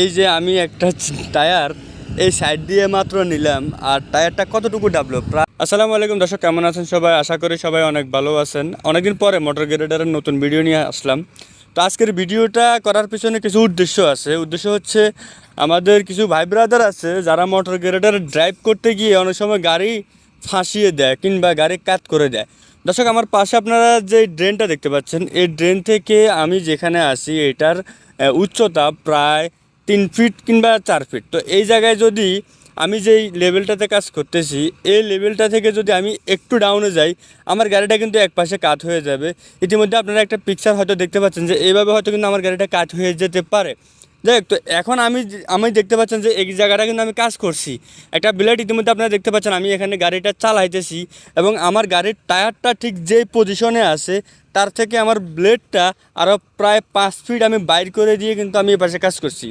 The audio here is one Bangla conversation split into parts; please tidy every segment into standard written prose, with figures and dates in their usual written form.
এই যে আমি একটা টায়ার এই সাইড দিয়ে মাত্র নিলাম, আর টায়ারটা কতটুকু ডাবলো প্রায়। আসসালামু আলাইকুম দর্শক, কেমন আছেন সবাই? আশা করি সবাই অনেক ভালো আছেন। অনেকদিন পরে মোটর গ্রেডারের নতুন ভিডিও নিয়ে আসলাম। তো আজকের ভিডিওটা করার পিছনে কিছু উদ্দেশ্য আছে। উদ্দেশ্য হচ্ছে আমাদের কিছু ভাই ব্রাদার আছে যারা মোটর গ্রেডার ড্রাইভ করতে গিয়ে অনেক সময় গাড়ি ফাঁসিয়ে দেয় কিংবা গাড়ি কাট করে দেয়। দর্শক, আমার পাশে আপনারা যে ড্রেনটা দেখতে পাচ্ছেন, এই ড্রেন থেকে আমি যেখানে আসি এটার উচ্চতা প্রায় 3 ফিট কিংবা 4 ফিট। তো এই জায়গায় যদি আমি যেই লেভেলটাতে কাজ করতেছি, এই লেভেলটা থেকে যদি আমি একটু ডাউনে যাই, আমার গাড়িটা কিন্তু এক পাশে কাট হয়ে যাবে। ইতিমধ্যে আপনারা একটা পিকচার হয়তো দেখতে পাচ্ছেন যে এইভাবে হয়তো কিন্তু আমার গাড়িটা কাট হয়ে যেতে পারে। যাই হোক, তো এখন আমি দেখতে পাচ্ছেন যে এই জায়গাটা কিন্তু আমি কাজ করছি। একটা ব্লেড ইতিমধ্যে আপনারা দেখতে পাচ্ছেন, আমি এখানে গাড়িটা চালাইতেছি এবং আমার গাড়ির টায়ারটা ঠিক যেই পজিশনে আছে তার থেকে আমার ব্লেডটা আরও প্রায় 5 ফিট আমি বাইর করে দিয়ে কিন্তু আমি এই পাশে কাজ করছি।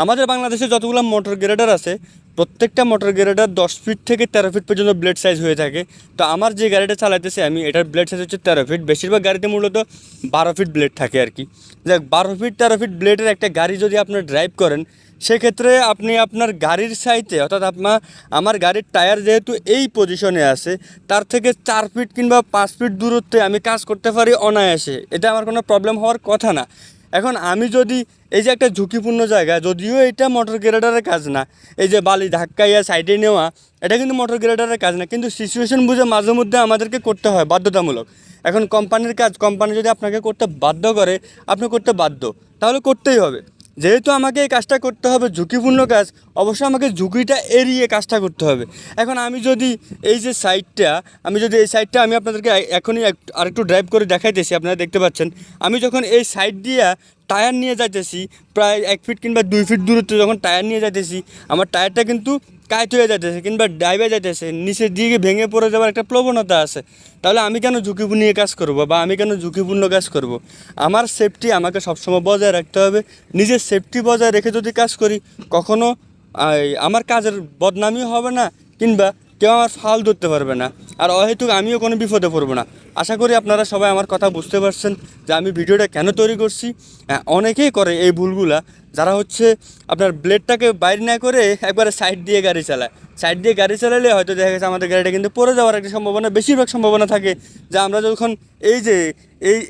আমাদের বাংলাদেশে যতগুলো মোটর গ্রেডার আছে, প্রত্যেকটা মোটর গ্রেডার 10 ফিট থেকে 13 ফিট পর্যন্ত ব্লেড সাইজ হয়ে থাকে। তো আমার যে গাড়িটা চালাইতেছি আমি, এটার ব্লেড সাইজ হচ্ছে 13 ফিট। বেশিরভাগ গাড়িতে মূলত 12 ফিট ব্লেড থাকে আর কি। যাক, 12 ফিট 13 ফিট ব্লেডের একটা গাড়ি যদি আপনার ড্রাইভ করেন, সেক্ষেত্রে আপনি আপনার গাড়ির সাইডে, অর্থাৎ আমার গাড়ির টায়ার যেহেতু এই পজিশনে আছে, তার থেকে 4 ফিট কিংবা 5 ফিট দূরত্বে আমি কাজ করতে পারি অনায়াসে। এটা আমার কোনো প্রবলেম হওয়ার কথা না। এখন আমি যদি এই যে একটা ঝুঁকিপূর্ণ জায়গা, যদিও এটা মোটর গ্রেডারের কাজ না, এই যে বালি ধাক্কাইয়া সাইডে নেওয়া, এটা কিন্তু মোটর গ্রেডারের কাজ না, কিন্তু সিচুয়েশন বুঝে মাঝে মধ্যে আমাদেরকে করতে হয়, বাধ্যতামূলক। এখন কোম্পানির কাজ, কোম্পানি যদি আপনাকে করতে বাধ্য করে, আপনি করতে বাধ্য, তাহলে করতেই হবে। যেহেতু আমাকে এই কাজটা করতে হবে, ঝুঁকিপূর্ণ কাজ, অবশ্যই আমাকে ঝুঁকিটা এড়িয়ে কাজটা করতে হবে। এখন আমি যদি এই যে সাইডটা, আমি আপনাদেরকে এখনই আরেকটু ড্রাইভ করে দেখাইতেছি, আপনারা দেখতে পাচ্ছেন। আমি যখন এই সাইড দিয়ে টায়ার নিয়ে যাইতেছি, প্রায় 1 ফিট কিংবা 2 ফিট দূরত্বে যখন টায়ার নিয়ে যাইতেছি, আমার টায়ারটা কিন্তু কাট হয়ে যাইতেছে কিংবা ডাইবে যাইতেছে, নিচের দিকে ভেঙে পড়ে যাওয়ার একটা প্রবণতা আছে। তাহলে আমি কেন ঝুঁকি নিয়ে কাজ করব, বা আমি কেন ঝুঁকিপূর্ণ কাজ করব? আমার সেফটি আমাকে সবসময় বজায় রাখতে হবে। নিজের সেফটি বজায় রেখে যদি কাজ করি, কখনো আমার কাজের বদনামিও হবে না, কিংবা কেউ আমার ফাল ধরতে পারবে না, আর অহেতুক আমিও কোনো বিপদে পড়বো না। আশা করি আপনারা সবাই আমার কথা বুঝতে পারছেন যে আমি ভিডিওটা কেন তৈরি করছি। অনেকেই করে এই ভুলগুলা, যারা হচ্ছে আপনার ব্লেডটাকে বাইরে না করে একবারে সাইড দিয়ে গাড়ি চালায়। সাইড দিয়ে গাড়ি চালালে হয়তো দেখা গেছে আমাদের গাড়িটা কিন্তু পড়ে যাওয়ার একটা সম্ভাবনা, বেশিরভাগ সম্ভাবনা থাকে। যে আমরা যখন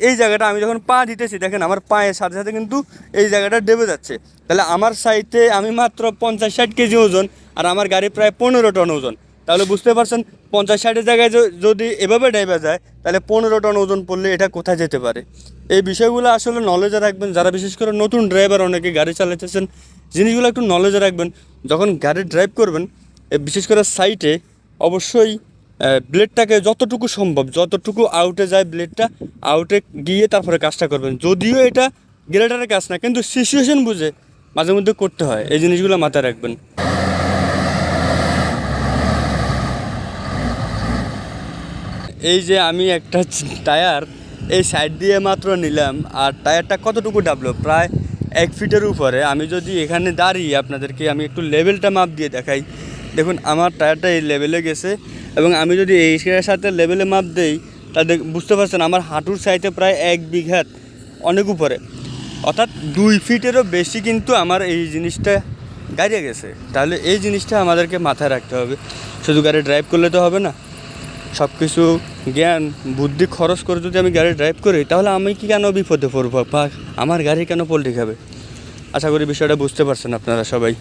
এই জায়গাটা আমি যখন পা দিতেছি, দেখেন আমার পায়ের সাথে সাথে কিন্তু এই জায়গাটা ডেবে যাচ্ছে। তাহলে আমার সাইডে আমি মাত্র 50-60 কেজি ওজন, আর আমার গাড়ি প্রায় 15 টন ওজন। তাহলে বুঝতে পারছেন, 50-60 জায়গায় যদি এভাবে ডেবে যায়, তাহলে 15 টন ওজন পড়লে এটা কোথায় যেতে পারে। এই বিষয়গুলো আসলে নলেজে রাখবেন, যারা বিশেষ করে নতুন ড্রাইভার, অনেকে গাড়ি চালাতেছেন, জিনিসগুলো একটু নলেজে রাখবেন। যখন গাড়ি ড্রাইভ করবেন, বিশেষ করে সাইটে অবশ্যই ব্লেডটাকে যতটুকু সম্ভব, যতটুকু আউটে যায় ব্লেডটা, আউটে গিয়ে তারপরে কাজটা করবেন। যদিও এটা গ্রেডারের কাজ না, কিন্তু সিচুয়েশন বুঝে মাঝে মধ্যে করতে হয়। এই জিনিসগুলো মাথায় রাখবেন। এই যে আমি একটা টায়ার এই সাইড দিয়ে মাত্র নিলাম, আর টায়ারটা কতটুকু ডাবলো প্রায় 1 ফিটের উপরে। আমি যদি এখানে দাঁড়িয়ে আপনাদেরকে আমি একটু লেভেলটা মাপ দিয়ে দেখাই, দেখুন আমার টায়ারটা এই লেভেলে গেছে, এবং আমি যদি এই সাথে লেভেলে মাপ দেই, তাহলে বুঝতে পারছেন আমার হাঁটুর সাইডে প্রায় 1 বিঘা অনেক উপরে, অর্থাৎ 2 ফিটেরও বেশি কিন্তু আমার এই জিনিসটা গাড়িয়ে গেছে। তাহলে এই জিনিসটা আমাদেরকে মাথায় রাখতে হবে। শুধু গাড়ি ড্রাইভ করলে তো হবে না, সব কিছু জ্ঞান বুদ্ধি খরচ করে যদি আমি গাড়ি ড্রাইভ করি, তাহলে আমি কি কেন বিপদে পড়বো, বা আমার গাড়ি কেন পল্টি খাবে? আশা করি বিষয়টা বুঝতে পারছেন আপনারা সবাই।